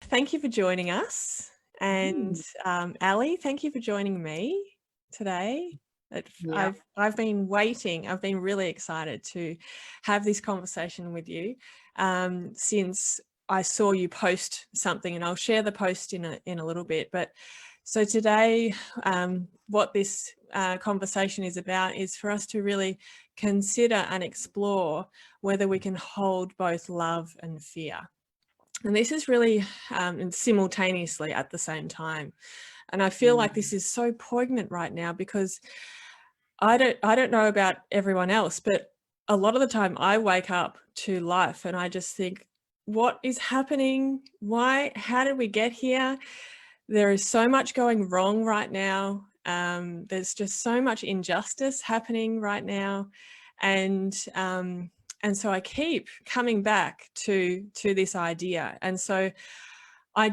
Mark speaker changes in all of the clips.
Speaker 1: Thank you for joining us. And Ellie, thank you for joining me today.
Speaker 2: Yeah.
Speaker 1: I've been waiting. I've been really excited to have this conversation with you since I saw you post something, and I'll share the post in a little bit. But so today, what this conversation is about is for us to really consider and explore whether we can hold both love and fear. And this is really simultaneously at the same time. And I feel like this is so poignant right now because I don't know about everyone else, but a lot of the time I wake up to life and I just think, what is happening? Why? How did we get here? There is so much going wrong right now. There's just so much injustice happening right now. And so I keep coming back to this idea. And so I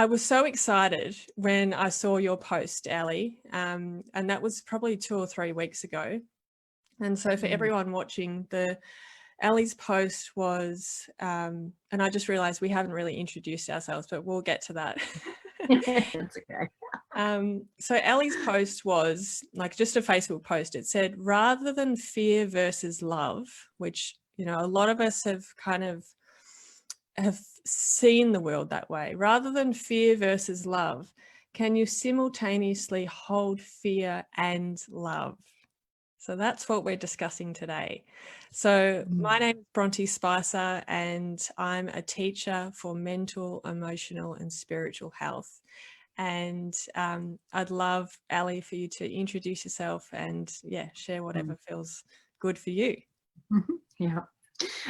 Speaker 1: was so excited when I saw your post, Ellie, and that was probably 2 or 3 weeks ago. And so for everyone watching, Ellie's post was, and I just realized we haven't really introduced ourselves, but we'll get to that.
Speaker 2: That's okay.
Speaker 1: So Ellie's post was like just a Facebook post. It said, rather than fear versus love, which, you know, a lot of us have seen the world that way. Rather than fear versus love, can you simultaneously hold fear and love? So that's what we're discussing today. So my name is Bronte Spicer, and I'm a teacher for mental, emotional, and spiritual health. And I'd love, Ellie, for you to introduce yourself and share whatever feels good for you.
Speaker 2: Yeah.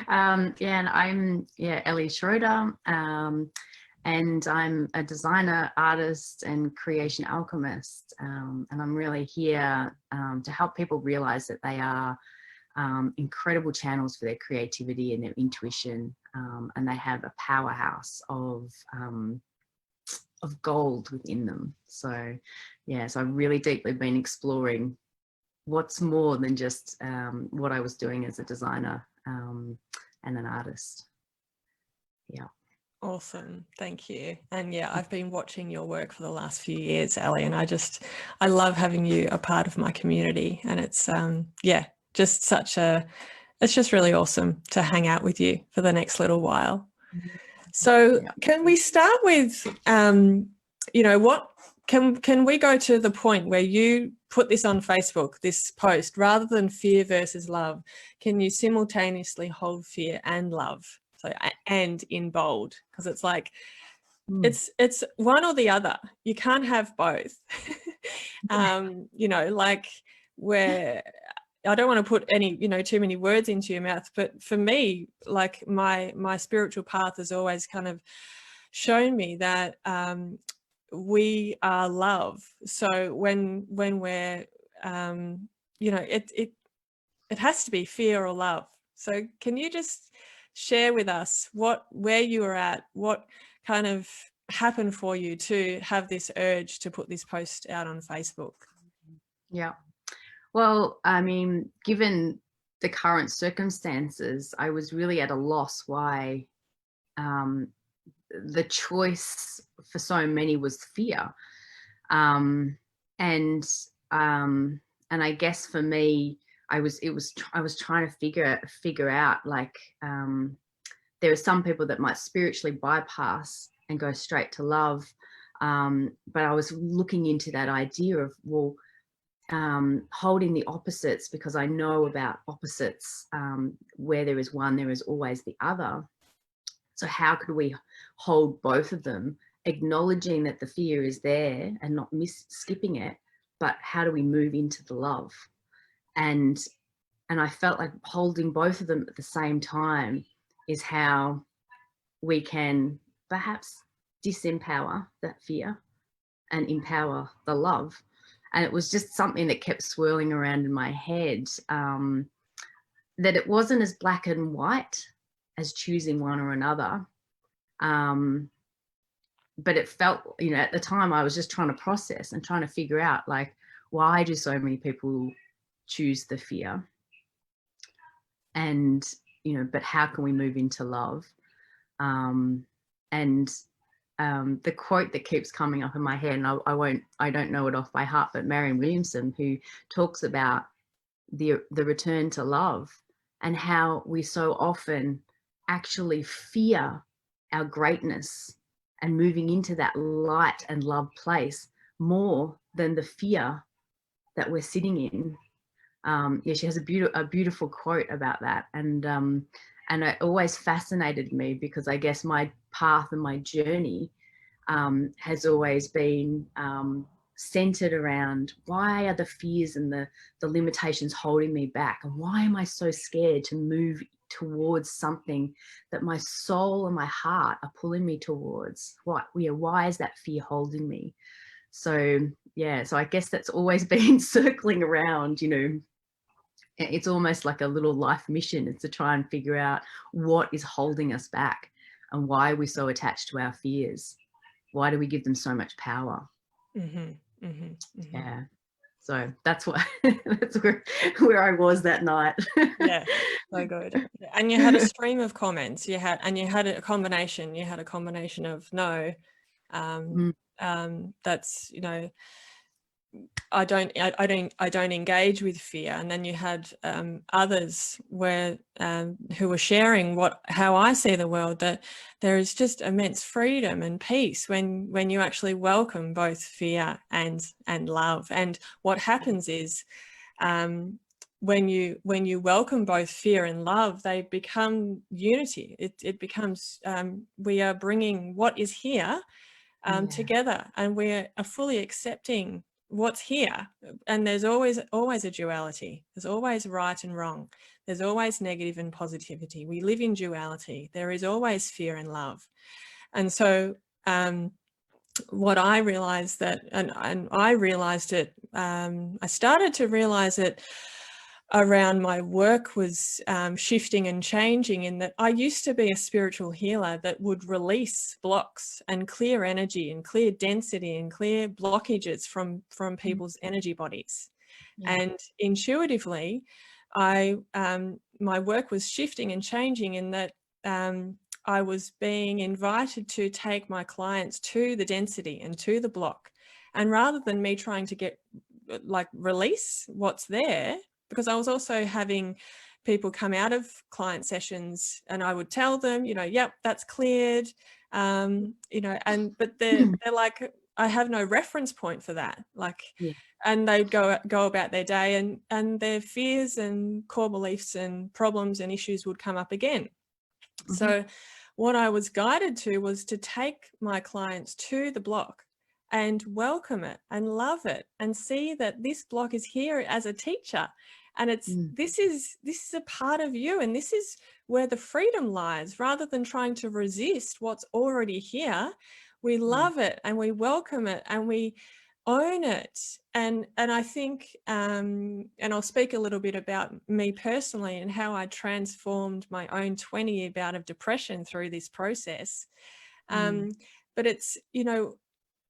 Speaker 2: And I'm Ellie Schroeder, and I'm a designer, artist, and creation alchemist. And I'm really here to help people realize that they are incredible channels for their creativity and their intuition, and they have a powerhouse of gold within them. So I've really deeply been exploring what's more than just what I was doing as a designer and an artist. Yeah.
Speaker 1: Awesome. Thank you. And I've been watching your work for the last few years, Ellie, and I love having you a part of my community. And it's, just it's just really awesome to hang out with you for the next little while. So can we start with, what can we go to the point where you put this on Facebook, this post, rather than fear versus love, can you simultaneously hold fear and love? So, and in bold, because it's like, it's one or the other. You can't have both. Like where I don't want to put any, too many words into your mouth, but for me, like my spiritual path has always kind of shown me that we are love. So when we're, it has to be fear or love. So can you just share with us where you were at, what kind of happened for you to have this urge to put this post out on Facebook?
Speaker 2: Yeah. Well, I mean, given the current circumstances, I was really at a loss why the choice for so many was fear. And I guess for me, I was trying to figure out, like, there are some people that might spiritually bypass and go straight to love. But I was looking into that idea of, well, holding the opposites, because I know about opposites. Where there is one, there is always the other. So how could we hold both of them, acknowledging that the fear is there and not skipping it, but how do we move into the love? And I felt like holding both of them at the same time is how we can perhaps disempower that fear and empower the love. And it was just something that kept swirling around in my head, that it wasn't as black and white as choosing one or another. But it felt, at the time I was just trying to process and trying to figure out, like, why do so many people choose the fear? And, but how can we move into love? And the quote that keeps coming up in my head, and I don't know it off by heart, but Marianne Williamson, who talks about the return to love, and how we so often actually fear our greatness and moving into that light and love place more than the fear that we're sitting in. Yeah, she has a beautiful quote about that, and it always fascinated me, because I guess my path and my journey has always been centered around, why are the fears and the limitations holding me back, and why am I so scared to move towards something that my soul and my heart are pulling me towards? Why is that fear holding me? So yeah, so I guess that's always been circling around, you know. It's almost like a little life mission. It's to try and figure out what is holding us back, and why are we so attached to our fears? Why do we give them so much power?
Speaker 1: Mm-hmm, mm-hmm, mm-hmm.
Speaker 2: Yeah. So that's what that's where I was that night.
Speaker 1: Yeah, so good. And you had a stream of comments. You had a combination. You had a combination of no, that's, you know, I don't engage with fear. And then you had others where who were sharing how I see the world, that there is just immense freedom and peace when you actually welcome both fear and love. And what happens is when you welcome both fear and love, they become unity. It becomes we are bringing what is here together, and we are fully accepting what's here. And there's always a duality. There's always right and wrong. There's always negative and positivity. We live in duality. There is always fear and love. And so what I realized that, and I realized it, I started to realize it around my work was shifting and changing, in that I used to be a spiritual healer that would release blocks and clear energy and clear density and clear blockages from people's energy bodies. Yeah. And intuitively, my work was shifting and changing, in that I was being invited to take my clients to the density and to the block. And rather than me trying to release what's there, because I was also having people come out of client sessions and I would tell them, you know, yep, that's cleared, you know, but they're like, I have no reference point for that. Like, yeah. And they'd go about their day, and their fears and core beliefs and problems and issues would come up again. Mm-hmm. So what I was guided to was to take my clients to the block and welcome it and love it, and see that this block is here as a teacher, and it's this is a part of you, and this is where the freedom lies. Rather than trying to resist what's already here, we love it and we welcome it and we own it. And I think and I'll speak a little bit about me personally and how I transformed my own 20-year bout of depression through this process. But it's, you know,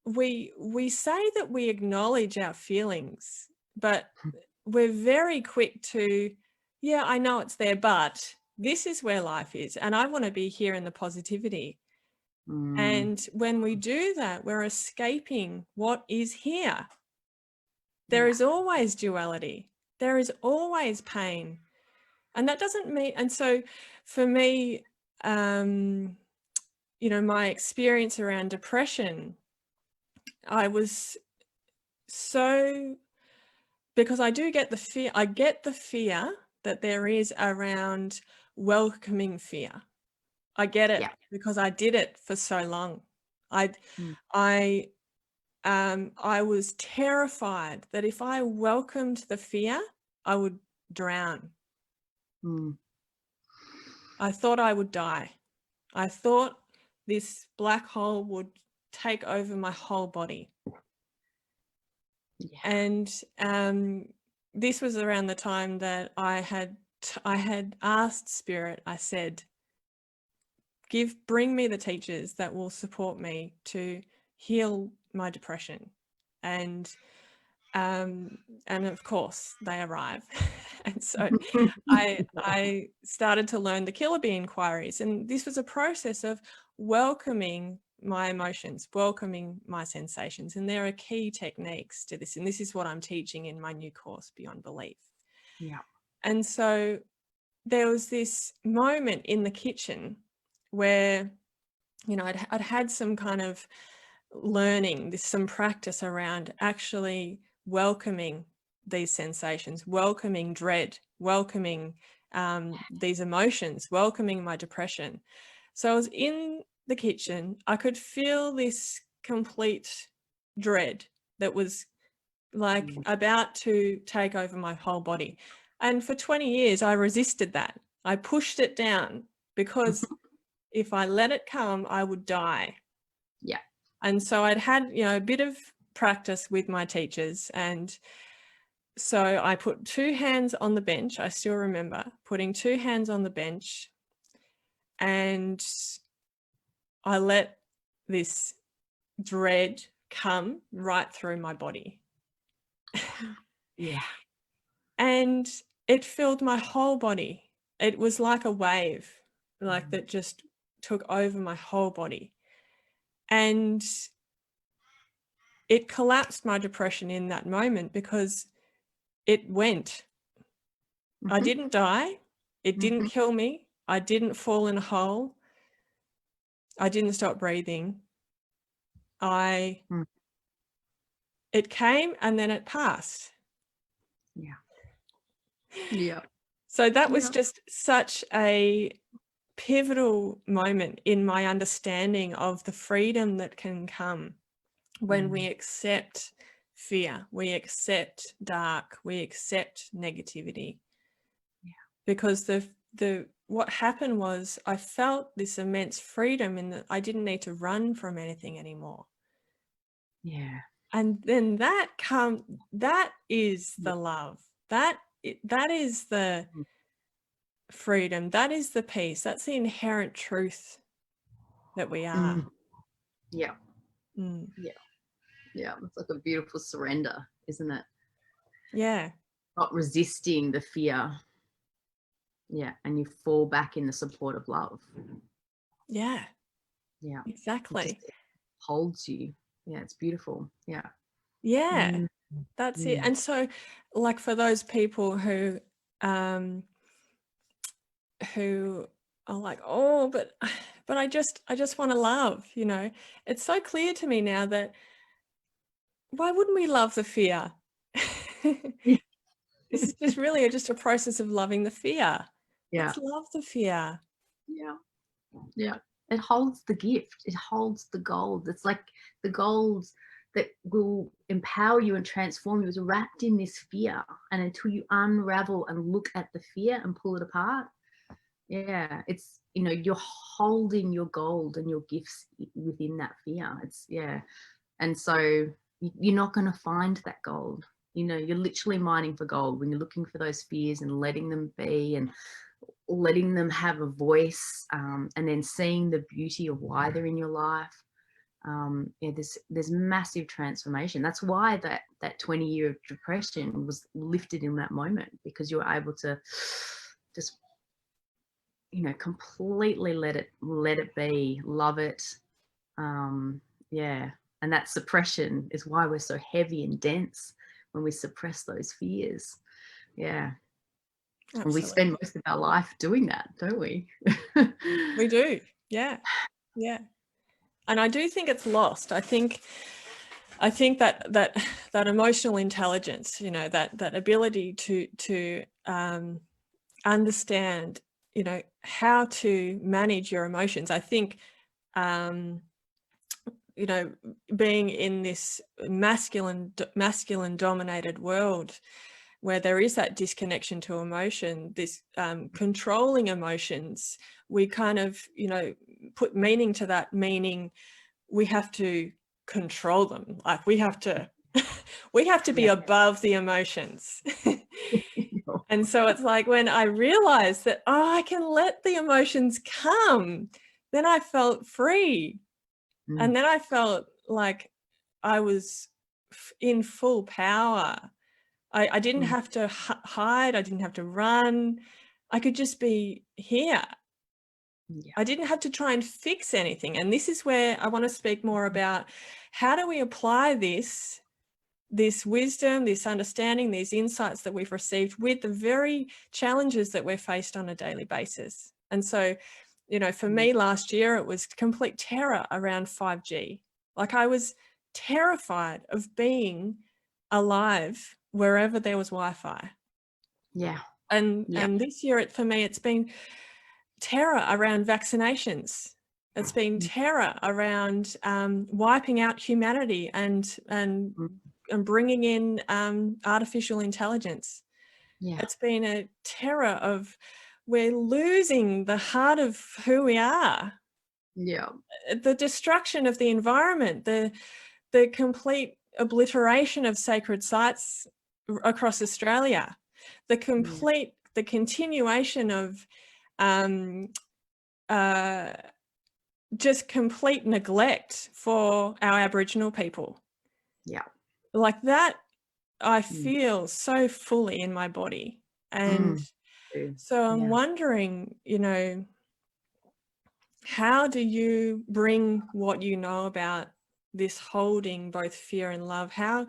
Speaker 1: we say that we acknowledge our feelings, but we're very quick to, yeah, I know it's there, but this is where life is, and I want to be here in the positivity. And when we do that, we're escaping what is here. There is always duality. There is always pain. And that doesn't mean, and so for me, you know, my experience around depression, I was so, because I do get the fear, I get the fear that there is around welcoming fear. I get it because I did it for so long. I was terrified that if I welcomed the fear, I would drown. I thought I would die. I thought this black hole would take over my whole body. Yeah. And this was around the time that I had asked Spirit. I said, bring me the teachers that will support me to heal my depression. And of course they arrive. And so I started to learn the Killer Bee inquiries, and this was a process of welcoming my emotions, welcoming my sensations. And there are key techniques to this. And this is what I'm teaching in my new course, Beyond Belief.
Speaker 2: Yeah.
Speaker 1: And so there was this moment in the kitchen where, you know, I'd had some kind of learning, some practice around actually welcoming these sensations, welcoming dread, welcoming these emotions, welcoming my depression. So I was in the kitchen, I could feel this complete dread that was like about to take over my whole body. And for 20 years, I resisted that. I pushed it down because if I let it come, I would die.
Speaker 2: Yeah.
Speaker 1: And so I'd had, you know, a bit of practice with my teachers. And so I put 2 hands on the bench. I still remember putting 2 hands on the bench, and I let this dread come right through my body.
Speaker 2: Yeah.
Speaker 1: And it filled my whole body. It was like a wave, like that just took over my whole body. And it collapsed my depression in that moment because it went. I didn't die. It didn't kill me. I didn't fall in a hole. I didn't stop breathing. It came and then it passed.
Speaker 2: Yeah. Yeah.
Speaker 1: So that was just such a pivotal moment in my understanding of the freedom that can come when we accept fear, we accept dark, we accept negativity.
Speaker 2: Yeah.
Speaker 1: Because the what happened was I felt this immense freedom in that I didn't need to run from anything anymore.
Speaker 2: Yeah.
Speaker 1: And then that is the love. That is the freedom. That is the peace. That's the inherent truth that we are.
Speaker 2: Yeah. Yeah. Yeah. It's like a beautiful surrender, isn't it?
Speaker 1: Yeah.
Speaker 2: Not resisting the fear. Yeah. And you fall back in the support of love.
Speaker 1: Yeah.
Speaker 2: Yeah.
Speaker 1: Exactly.
Speaker 2: It just holds you. Yeah. It's beautiful. Yeah.
Speaker 1: Yeah. That's it. And so, like, for those people who are like, oh, but I just want to love, you know, it's so clear to me now that why wouldn't we love the fear? This is just really just a process of loving the fear.
Speaker 2: Yeah.
Speaker 1: Let's love the fear.
Speaker 2: Yeah. Yeah. It holds the gift. It holds the gold. It's like the gold that will empower you and transform you is wrapped in this fear. And until you unravel and look at the fear and pull it apart, yeah, it's, you know, you're holding your gold and your gifts within that fear. It's, yeah. And so you're not going to find that gold. You know, you're literally mining for gold when you're looking for those fears and letting them be and letting them have a voice, and then seeing the beauty of why they're in your life. Yeah, there's massive transformation. That's why that 20-year of depression was lifted in that moment, because you were able to just, you know, completely let it be, love it. Yeah. And that suppression is why we're so heavy and dense, when we suppress those fears. Yeah.
Speaker 1: Absolutely.
Speaker 2: And we spend most of our life doing that, don't we?
Speaker 1: We do. Yeah. Yeah. And I do think it's lost. I think that emotional intelligence, you know, that ability to understand, you know, how to manage your emotions. I think, you know, being in this masculine dominated world where there is that disconnection to emotion, this controlling emotions, we kind of, you know, put meaning to that, meaning we have to control them. Like we have to be above the emotions. And so it's like when I realized that, oh, I can let the emotions come, then I felt free. And then I felt like I was in full power. I didn't have to hide. I didn't have to run. I could just be here.
Speaker 2: Yeah.
Speaker 1: I didn't have to try and fix anything. And this is where I want to speak more about how do we apply this wisdom, this understanding, these insights that we've received with the very challenges that we're faced on a daily basis. And so, you know, for me last year, it was complete terror around 5G. Like I was terrified of being alive wherever there was Wi-Fi.
Speaker 2: Yeah.
Speaker 1: And this year, for me, it's been terror around vaccinations. It's been terror around wiping out humanity and bringing in artificial intelligence.
Speaker 2: Yeah.
Speaker 1: It's been a terror of we're losing the heart of who we are.
Speaker 2: Yeah.
Speaker 1: The destruction of the environment, the complete obliteration of sacred sites across Australia, the continuation of just complete neglect for our Aboriginal people.
Speaker 2: Yeah.
Speaker 1: Like that, I feel so fully in my body. And so I'm wondering, you know, how do you bring what you know about this holding both fear and love? How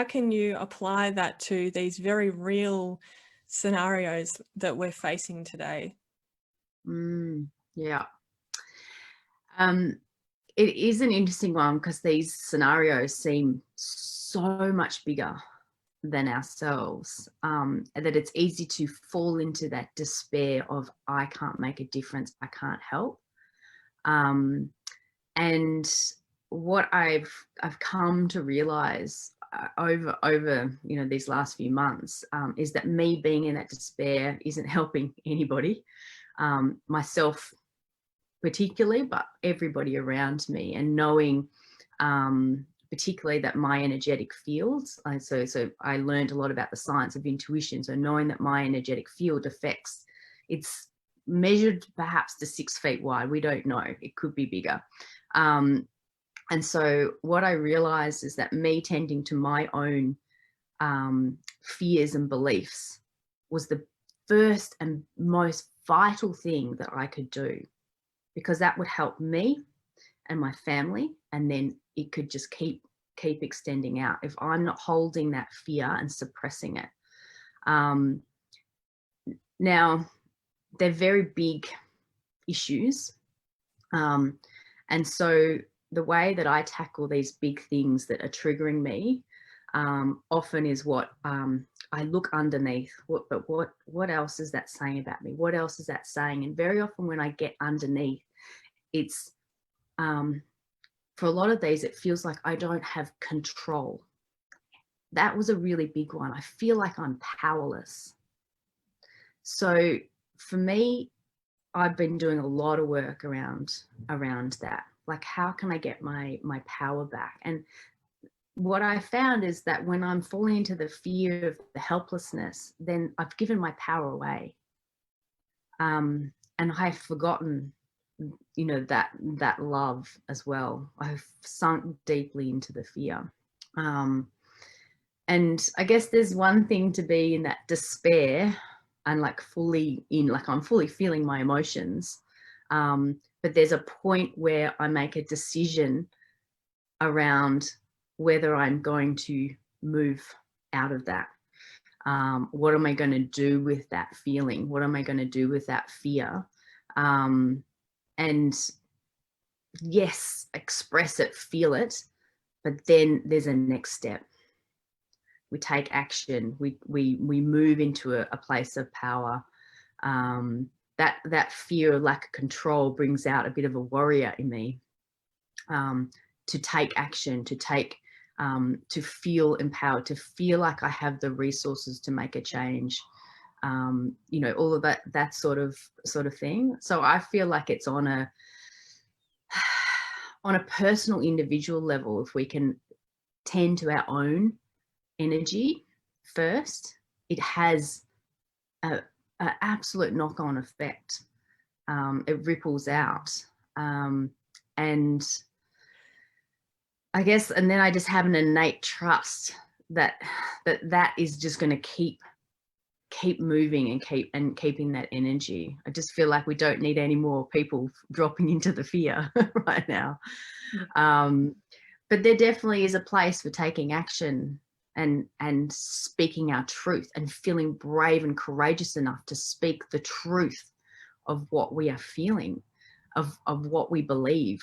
Speaker 1: can you apply that to these very real scenarios that we're facing today?
Speaker 2: Yeah. It is an interesting one because these scenarios seem so much bigger than ourselves, that it's easy to fall into that despair of I can't make a difference, I can't help. And what I've come to realize over you know these last few months is that me being in that despair isn't helping anybody, myself particularly, but everybody around me, and knowing particularly that my energetic fields, so I learned a lot about the science of intuition, so knowing that my energetic field affects, it's measured perhaps to 6 feet wide, we don't know, it could be bigger. And so what I realized is that me tending to my own fears and beliefs was the first and most vital thing that I could do, because that would help me and my family, and then it could just keep extending out if I'm not holding that fear and suppressing it. Now, they're very big issues, and so the way that I tackle these big things that are triggering me often is what I look underneath. What else is that saying about me? What else is that saying? And very often when I get underneath, it's for a lot of these, it feels like I don't have control. That was a really big one. I feel like I'm powerless. So for me, I've been doing a lot of work around that. Like, how can I get my power back? And what I found is that when I'm falling into the fear of the helplessness, then I've given my power away. And I've forgotten, you know, that love as well. I've sunk deeply into the fear. And I guess there's one thing to be in that despair and like fully in, like I'm fully feeling my emotions. But there's a point where I make a decision around whether I'm going to move out of that. What am I going to do with that feeling? What am I going to do with that fear? And yes, express it, feel it, but then there's a next step. We take action. We move into a place of power. That fear of lack of control brings out a bit of a warrior in me, to take action, to feel empowered, to feel like I have the resources to make a change. You know, all of that sort of thing. So I feel like it's on a personal, individual level. If we can tend to our own energy first, it has an absolute knock-on effect. It ripples out, and I guess, and then I just have an innate trust that is just going to keep keep moving and keeping that energy. I just feel like we don't need any more people dropping into the fear right now. But there definitely is a place for taking action and speaking our truth and feeling brave and courageous enough to speak the truth of what we are feeling, of what we believe,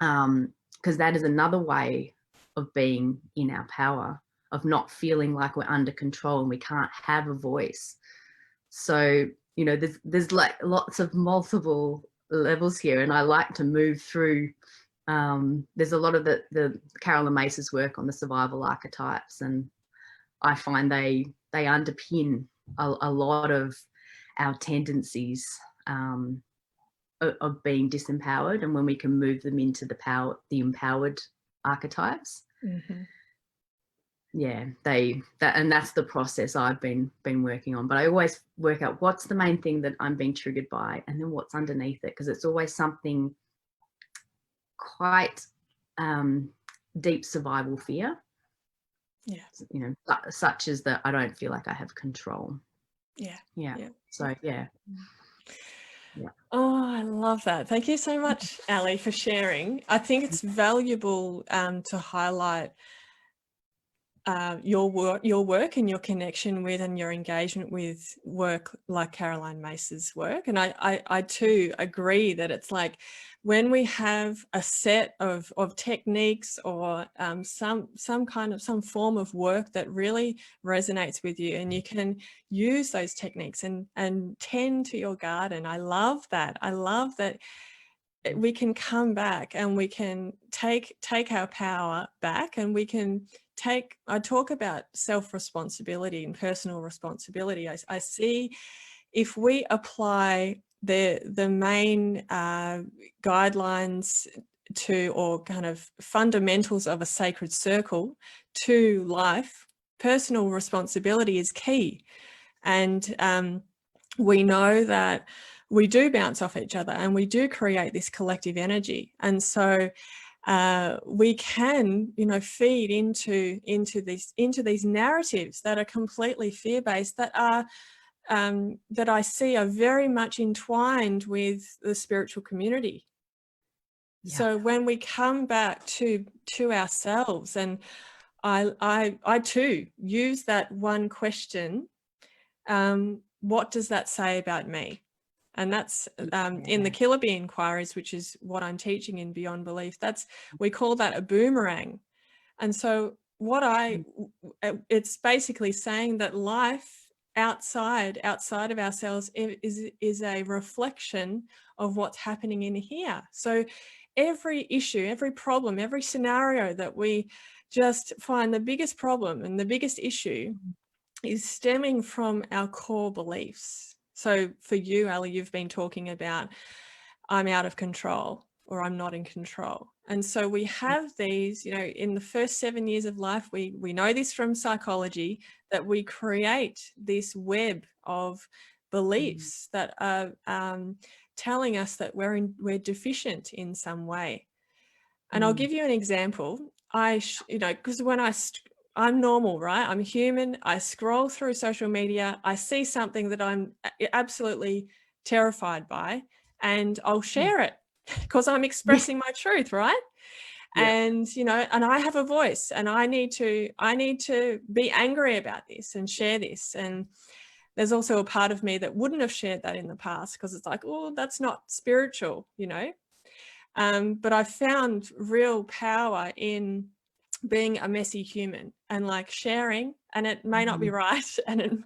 Speaker 2: because that is another way of being in our power, of not feeling like we're under control and we can't have a voice. So, you know, there's like lots of multiple levels here, and I like to move through. There's a lot of the Carolyn Mace's work on the survival archetypes, and I find they underpin a lot of our tendencies of being disempowered, and when we can move them into the empowered archetypes. Yeah, and that's the process I've been working on. But I always work out what's the main thing that I'm being triggered by, and then what's underneath it, because it's always something quite deep survival fear.
Speaker 1: Yeah.
Speaker 2: You know, such as that I don't feel like I have control.
Speaker 1: Yeah.
Speaker 2: So yeah.
Speaker 1: Oh, I love that. Thank you so much, Ellie, for sharing. I think it's valuable to highlight your work and your connection with and your engagement with work like Caroline Mace's work. And I too agree that it's like when we have a set of techniques or some form of work that really resonates with you, and you can use those techniques and tend to your garden. I love that. I love that we can come back and we can take our power back, and we can I talk about self-responsibility and personal responsibility. I see if we apply the main guidelines to, or kind of fundamentals of a sacred circle to life, personal responsibility is key. And we know that we do bounce off each other and we do create this collective energy. And so we can, you know, feed into these narratives that are completely fear-based, that I see are very much entwined with the spiritual community. Yeah. So when we come back to ourselves, and I too use that one question, what does that say about me? And that's in the Killer Bee Inquiries, which is what I'm teaching in Beyond Belief. We call that a boomerang. And so it's basically saying that life outside of ourselves is a reflection of what's happening in here. So every issue, every problem, every scenario that we just find the biggest problem and the biggest issue is stemming from our core beliefs. So for you, Ellie, you've been talking about I'm out of control, or I'm not in control. And so we have these, you know, in the first 7 years of life, we know this from psychology, that we create this web of beliefs that are telling us that we're deficient in some way. And I'll give you an example. Because when I'm normal, right? I'm human. I scroll through social media. I see something that I'm absolutely terrified by, and I'll share it because I'm expressing my truth, right? Yeah. And, you know, and I have a voice, and I need to be angry about this and share this. And there's also a part of me that wouldn't have shared that in the past, because it's like, oh, that's not spiritual, you know? But I found real power in being a messy human and like sharing, and it may not be right, and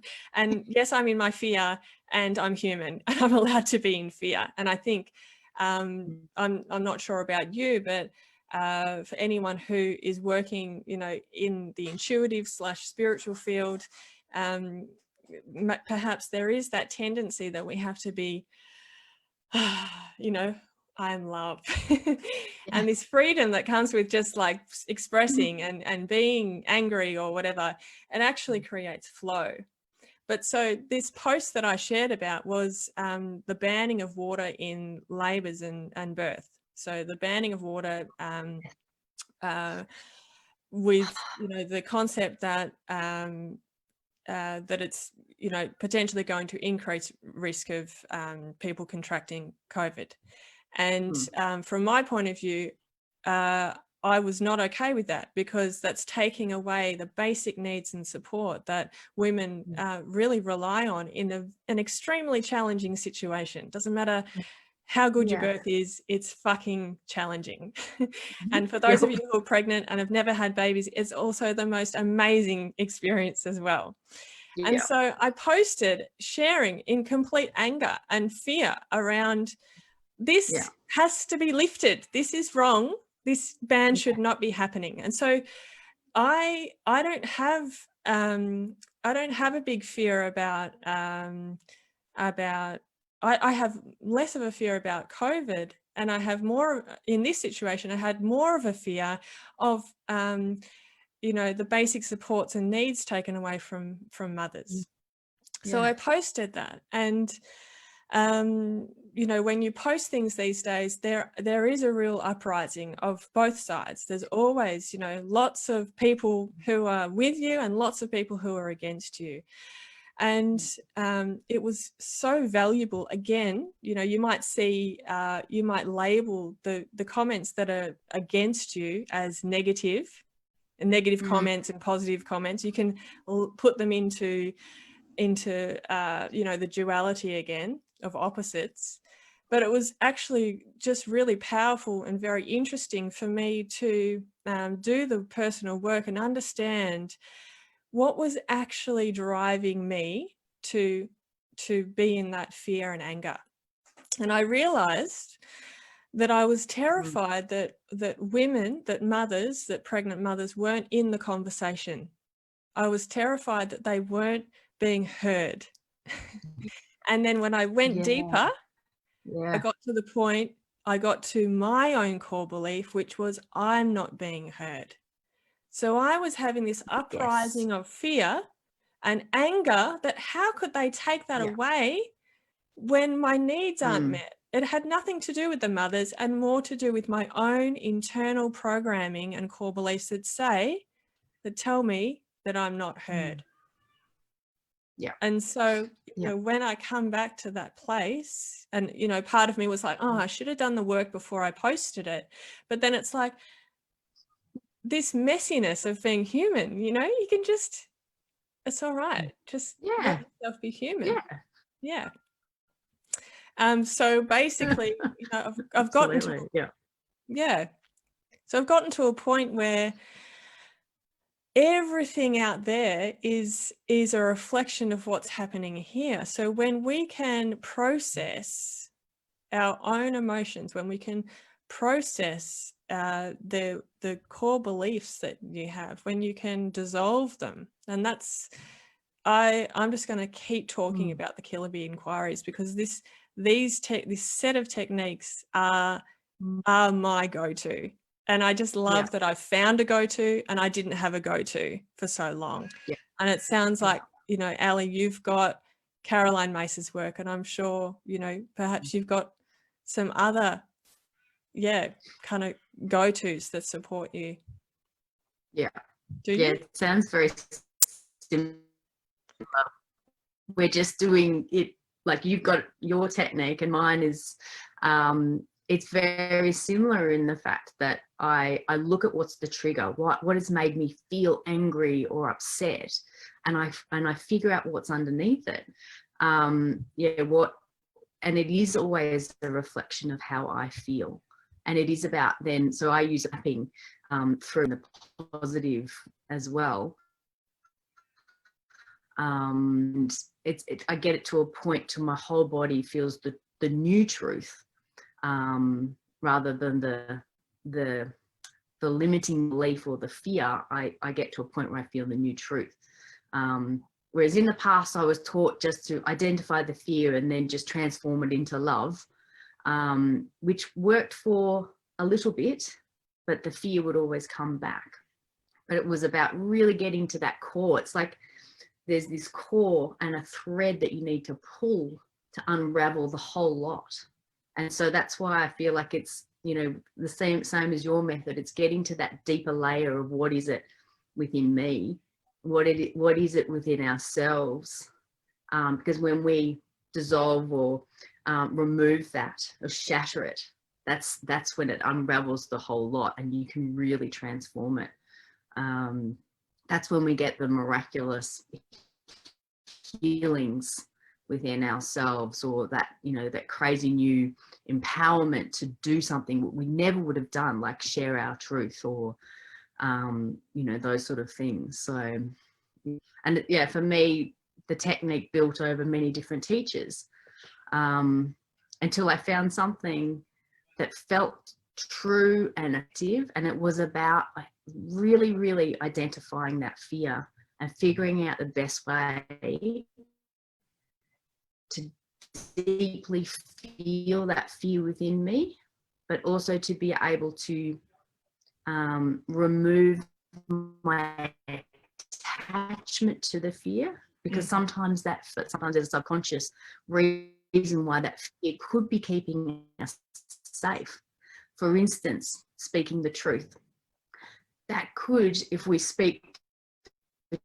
Speaker 1: yes, I'm in my fear, and I'm human, and I'm allowed to be in fear. And I think I'm not sure about you, but for anyone who is working, you know, in the intuitive / spiritual field, perhaps there is that tendency that we have to be, you know, I am love. And this freedom that comes with just like expressing and being angry or whatever, it actually creates flow. But so this post that I shared about was the banning of water in labours and birth. So the banning of water with, you know, the concept that that it's, you know, potentially going to increase risk of people contracting COVID. And from my point of view, I was not okay with that, because that's taking away the basic needs and support that women really rely on in an extremely challenging situation. Doesn't matter how good your birth is, it's fucking challenging. And for those of you who are pregnant and have never had babies, it's also the most amazing experience as well. And so I posted sharing in complete anger and fear around this has to be lifted. This is wrong. This ban should not be happening. And so I don't have a big fear about I have less of a fear about COVID, and I have more in this situation. I had more of a fear of you know, the basic supports and needs taken away from mothers. So I posted that, and you know, when you post things these days, there is a real uprising of both sides. There's always, you know, lots of people who are with you and lots of people who are against you. And it was so valuable. Again, you know, you might see, you might label the comments that are against you as negative, and negative comments and positive comments. You can put them into you know, the duality again of opposites. But it was actually just really powerful and very interesting for me to do the personal work and understand what was actually driving me to be in that fear and anger. And I realized that I was terrified that women, that mothers, that pregnant mothers weren't in the conversation. I was terrified that they weren't being heard. And then when I went deeper, I got to the point, I got to my own core belief, which was I'm not being heard. So I was having this uprising of fear and anger that how could they take that away when my needs aren't met? It had nothing to do with the mothers and more to do with my own internal programming and core beliefs that tell me that I'm not heard. And so, you know, when I come back to that place, and, you know, part of me was like, oh, I should have done the work before I posted it. But then it's like this messiness of being human, you know, you can just, it's all right. Just let yourself be human. So basically, you know, I've gotten to, so I've gotten to a point where everything out there is a reflection of what's happening here. So when we can process our own emotions, when we can process the core beliefs that you have, when you can dissolve them, and that's, I'm just going to keep talking about the killer bee inquiries, because this set of techniques are my go-to. And I just love that I've found a go-to, and I didn't have a go-to for so long. And it sounds like, you know, Ellie, you've got Caroline Mace's work, and I'm sure, you know, perhaps you've got some other, kind of go-tos that support you. Do you?
Speaker 2: It sounds very similar. We're just doing it like you've got your technique, and mine is it's very similar in the fact that I look at what's the trigger, what has made me feel angry or upset, and I figure out what's underneath it. And it is always a reflection of how I feel, and it is about then. So I use mapping through the positive as well. And I get it to a point to my whole body feels the new truth. Rather than the limiting belief or the fear, I get to a point where I feel the new truth. Whereas in the past, I was taught just to identify the fear and then just transform it into love, which worked for a little bit, but the fear would always come back. But it was about really getting to that core. It's like there's this core and a thread that you need to pull to unravel the whole lot. And so that's why I feel like it's, you know, the same as your method. It's getting to that deeper layer of what is it within me what is it within ourselves, because when we dissolve or remove that or shatter it, that's when it unravels the whole lot, and you can really transform it. That's when we get the miraculous healings within ourselves, or that, you know, that crazy new empowerment to do something we never would have done, like share our truth, or you know, those sort of things. So, and yeah, for me, the technique built over many different teachers, until I found something that felt true and active, and it was about really, really identifying that fear and figuring out the best way to deeply feel that fear within me, but also to be able to remove my attachment to the fear, because sometimes sometimes there's a subconscious reason why that fear could be keeping us safe. For instance, speaking the truth. That could, if we speak the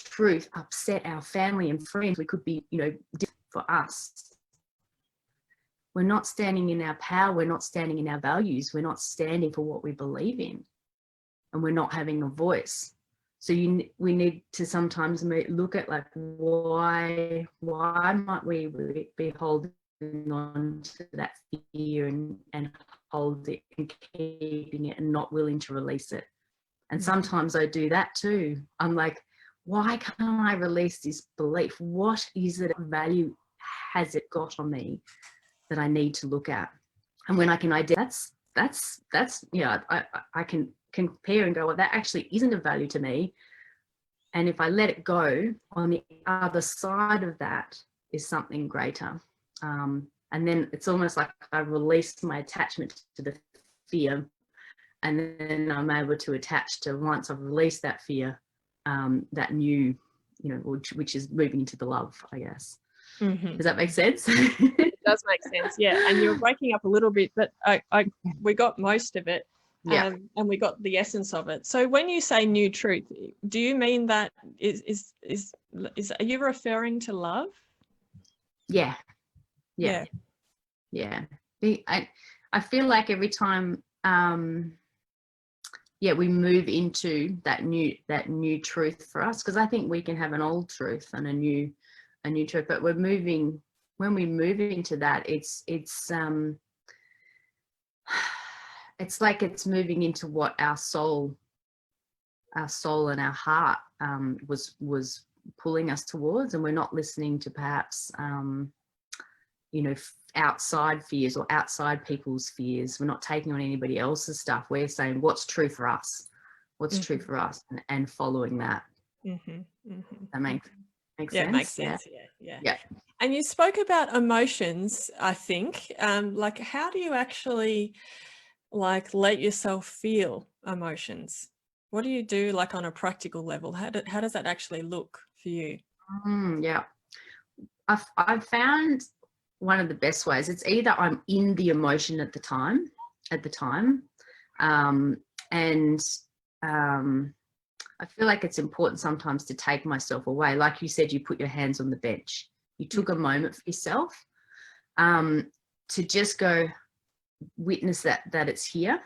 Speaker 2: truth, upset our family and friends. We could be, you know, for us. We're not standing in our power. We're not standing in our values. We're not standing for what we believe in, and we're not having a voice. So we need to sometimes look at, like, why might we be holding on to that fear and hold it and keeping it and not willing to release it. And sometimes I do that too. I'm like, why can't I release this belief? What is it, value has it got on me that I need to look at? And when I can identify, that's yeah, I can compare and go, well, that actually isn't of value to me. And if I let it go, on the other side of that is something greater. And then it's almost like I release my attachment to the fear, and then I'm able to attach to, once I've released that fear, that new, you know, which is moving into the love, I guess. Does that make sense?
Speaker 1: It does make sense, yeah. And you're breaking up a little bit, but we got most of it.
Speaker 2: Yeah.
Speaker 1: And we got the essence of it. So when you say new truth, do you mean that are you referring to love?
Speaker 2: Yeah. I feel like every time we move into that new truth for us, because I think we can have an old truth and a new truth, but when we move into that, it's like it's moving into what our soul and our heart was pulling us towards, and we're not listening to perhaps you know, outside fears or outside people's fears. We're not taking on anybody else's stuff. We're saying what's true for us, true for us, and following that. That makes sense.
Speaker 1: It makes sense. Yeah. And you spoke about emotions, I think. Like, how do you actually, like, let yourself feel emotions? What do you do, like, on a practical level? How does that actually look for you?
Speaker 2: Yeah, I've found one of the best ways, it's either I'm in the emotion at the time, and I feel like it's important sometimes to take myself away. Like you said, you put your hands on the bench. You took a moment for yourself to just go witness that it's here.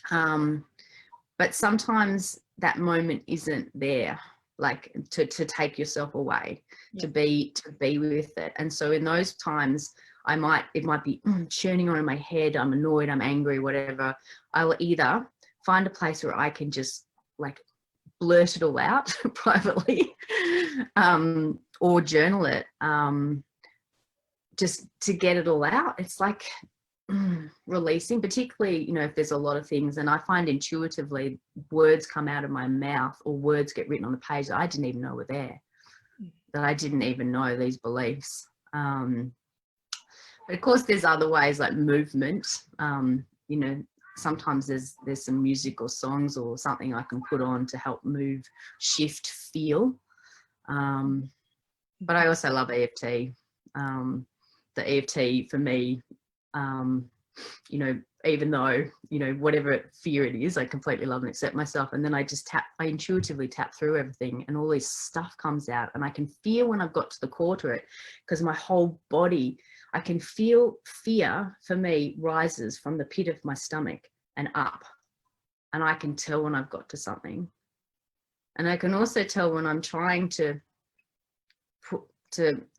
Speaker 2: But sometimes that moment isn't there, like to take yourself away, to be with it. And so in those times, it might be churning on in my head. I'm annoyed, I'm angry, whatever. I'll either find a place where I can just, like, blurt it all out privately, or journal it, just to get it all out. It's like releasing, particularly, you know, if there's a lot of things, and I find intuitively words come out of my mouth, or words get written on the page that I didn't even know were there, that I didn't even know these beliefs. But of course there's other ways, like movement. You know, sometimes there's some music or songs or something I can put on to help move, shift, feel. But I also love EFT. The EFT for me, you know, even though, you know, whatever fear it is, I completely love and accept myself. And then I intuitively tap through everything, and all this stuff comes out, and I can feel when I've got to the core to it, because my whole body, I can feel fear for me rises from the pit of my stomach and up. And I can tell when I've got to something. And I can also tell when I'm trying to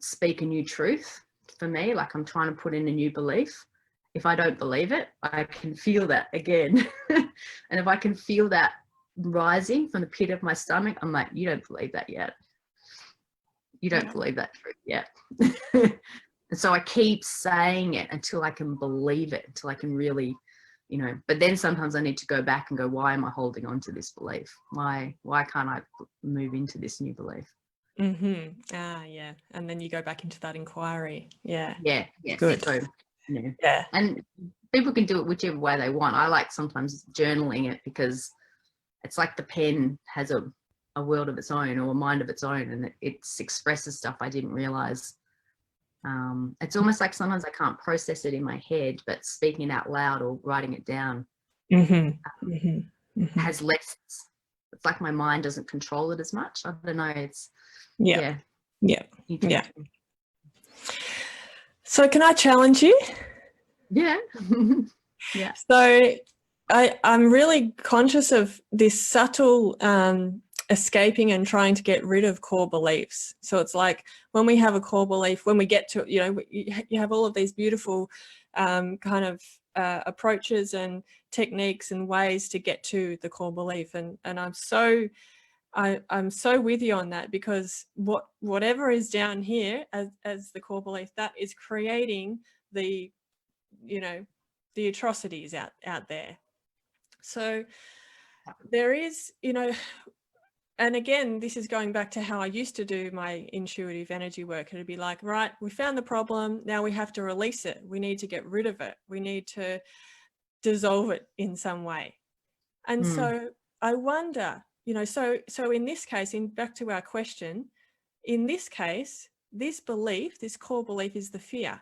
Speaker 2: speak a new truth for me, like I'm trying to put in a new belief. If I don't believe it, I can feel that again. And if I can feel that rising from the pit of my stomach, I'm like, you don't believe that yet. You don't believe that truth yet. And so I keep saying it until I can believe it, until I can really, you know, but then sometimes I need to go back and go, why am I holding on to this belief? Why can't I move into this new belief?
Speaker 1: Yeah. And then you go back into that inquiry. Yeah.
Speaker 2: Good. So, yeah. And people can do it whichever way they want. I like sometimes journaling it, because it's like the pen has a world of its own, or a mind of its own, and it expresses stuff I didn't realize. It's almost like sometimes I can't process it in my head, but speaking it out loud or writing it down has less. It's like my mind doesn't control it as much. I don't know. It's yeah.
Speaker 1: So can I challenge you?
Speaker 2: Yeah. Yeah.
Speaker 1: So I'm really conscious of this subtle escaping and trying to get rid of core beliefs. So it's like when we have a core belief, when we get to, you know, you have all of these beautiful kind of approaches and techniques and ways to get to the core belief. And I'm so with you on that, because whatever is down here as the core belief, that is creating the, you know, the atrocities out there. So there is, you know, and again, this is going back to how I used to do my intuitive energy work. It'd be like, right, we found the problem. Now we have to release it. We need to get rid of it. We need to dissolve it in some way. And so I wonder, you know, so in this case, back to our question, in this case, this belief, this core belief, is the fear.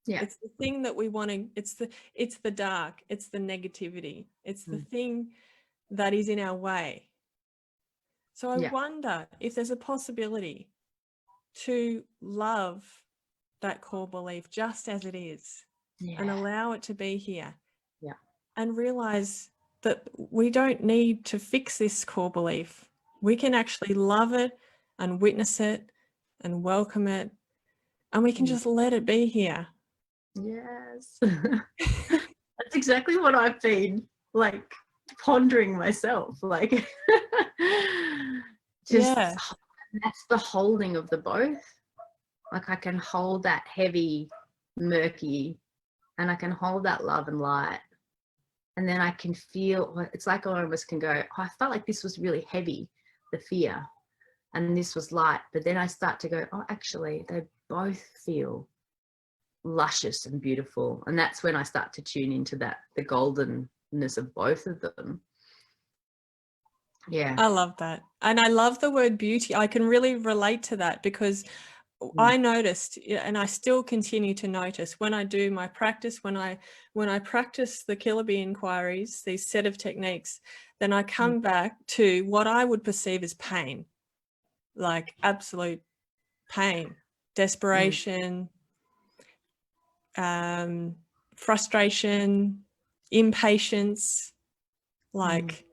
Speaker 2: Yeah.
Speaker 1: It's the thing that we want to, it's the dark, it's the negativity, it's the thing that is in our way. So I wonder if there's a possibility to love that core belief just as it is, and allow it to be here, and realize that we don't need to fix this core belief. We can actually love it and witness it and welcome it, and we can just let it be here.
Speaker 2: Yes. That's exactly what I've been like pondering myself, like just that's the holding of the both. Like I can hold that heavy, murky, and I can hold that love and light, and then I can feel, it's like I almost can go, oh, I felt like this was really heavy, the fear, and this was light, but then I start to go, oh, actually they both feel luscious and beautiful. And that's when I start to tune into that, the goldenness of both of them. Yeah,
Speaker 1: I love that. And I love the word beauty. I can really relate to that, because I noticed, and I still continue to notice, when I do my practice, when I practice the killer bee inquiries, these set of techniques, then I come back to what I would perceive as pain, like absolute pain, desperation, frustration, impatience, like,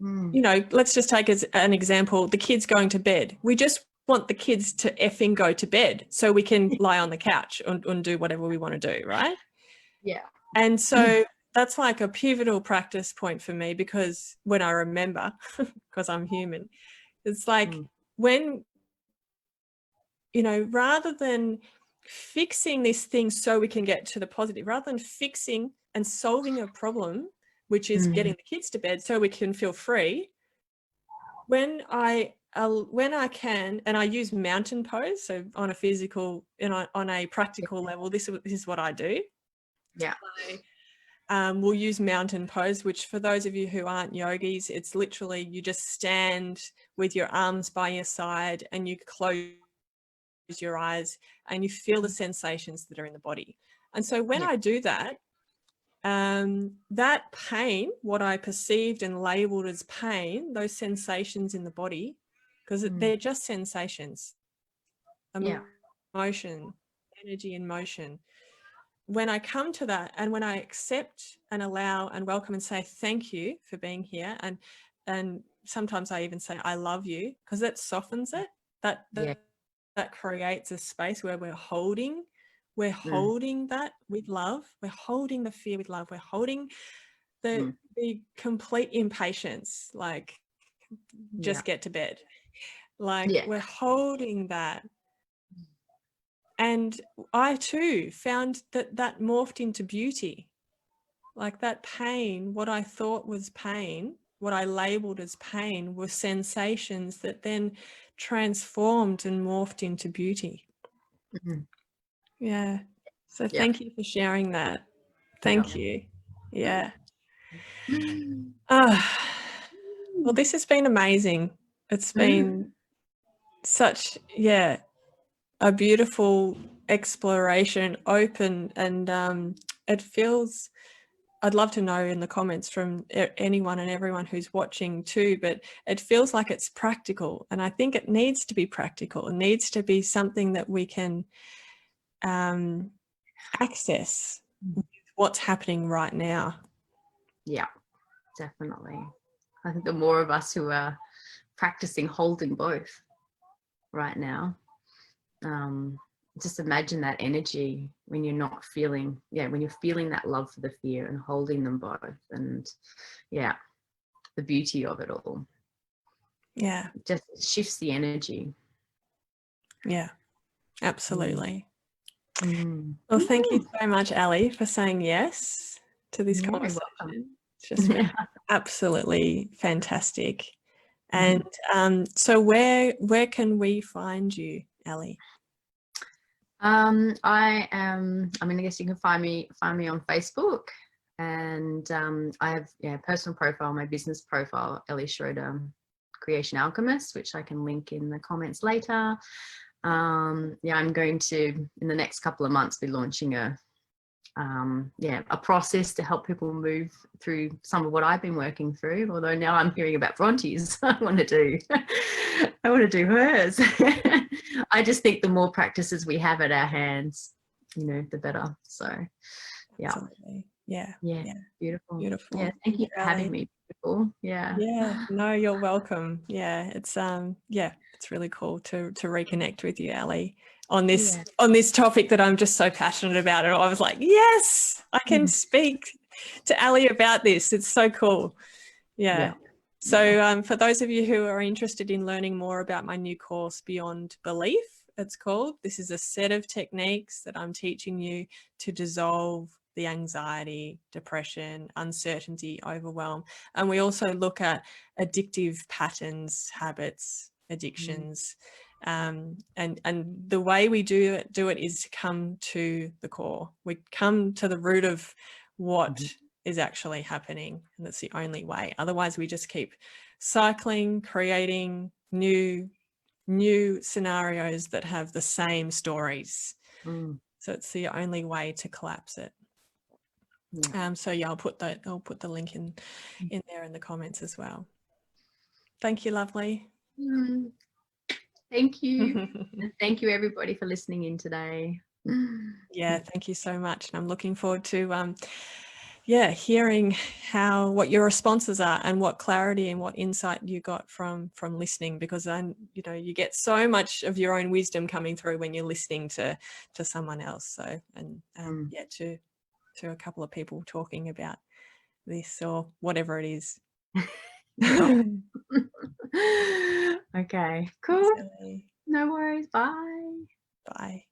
Speaker 1: you know, let's just take as an example, the kids going to bed. We just want the kids to effing go to bed so we can lie on the couch and do whatever we want to do, right?
Speaker 2: Yeah.
Speaker 1: And so that's like a pivotal practice point for me, because when I remember, because I'm human, it's like when, you know, rather than fixing this thing so we can get to the positive, rather than fixing and solving a problem, which is getting the kids to bed so we can feel free, when I can, and I use mountain pose, so on a physical, on a practical level, this is what I do.
Speaker 2: Yeah.
Speaker 1: We'll use mountain pose, which for those of you who aren't yogis, it's literally you just stand with your arms by your side and you close your eyes and you feel the sensations that are in the body. And so when I do that, that pain, what I perceived and labeled as pain, those sensations in the body, because they're just sensations, emotion, energy and motion. When I come to that, and when I accept and allow and welcome and say thank you for being here, and sometimes I even say I love you, because that softens it. That creates a space where we're holding that with love. We're holding the fear with love. We're holding the complete impatience, like just get to bed. Like we're holding that. And I too found that morphed into beauty. Like that pain, what I thought was pain, what I labeled as pain, were sensations that then transformed and morphed into beauty. Yeah. So thank you for sharing that. Thank you. Yeah. Well, this has been amazing. It's been such, a beautiful exploration, open, and it feels, I'd love to know in the comments from anyone and everyone who's watching too, but it feels like it's practical, and I think it needs to be practical. It needs to be something that we can access with what's happening right now. Yeah,
Speaker 2: definitely. I think the more of us who are practicing holding both right now, just imagine that energy when you're not feeling, when you're feeling that love for the fear and holding them both, and the beauty of it all. Yeah, it just shifts the energy. Yeah, absolutely. Well, thank you so much, Ellie, for saying yes to this conversation. It's just been absolutely fantastic. And so where can we find you, Ellie? I guess you can find me on Facebook, and I have personal profile, my business profile, Ellie Schroeder, Creation Alchemist, which I can link in the comments later. I'm going to, in the next couple of months, be launching a process to help people move through some of what I've been working through. Although now I'm hearing about Bronte's, I want to do hers. I just think the more practices we have at our hands, the better. So, absolutely. Yeah. Beautiful. Yeah. Thank you for having me. Beautiful. Yeah. No, you're welcome. Yeah. It's it's really cool to reconnect with you, Ellie, on this topic that I'm just so passionate about. And I was like, yes, I can speak to Ellie about this. It's so cool. Yeah. So for those of you who are interested in learning more about my new course, Beyond Belief, it's called. This is a set of techniques that I'm teaching you to dissolve the anxiety, depression, uncertainty, overwhelm. And we also look at addictive patterns, habits, addictions. And the way we do it is to come to the core. We come to the root of what is actually happening, and that's the only way. Otherwise we just keep cycling, creating new scenarios that have the same stories. So it's the only way to collapse it. So I'll put the link in there in the comments as well. Thank you, lovely. Thank you. And thank you everybody for listening in today. Thank you so much. And I'm looking forward to hearing what your responses are and what clarity and what insight you got from listening, because you get so much of your own wisdom coming through when you're listening to someone else. So to a couple of people talking about this or whatever it is. Okay, cool. No worries. Bye.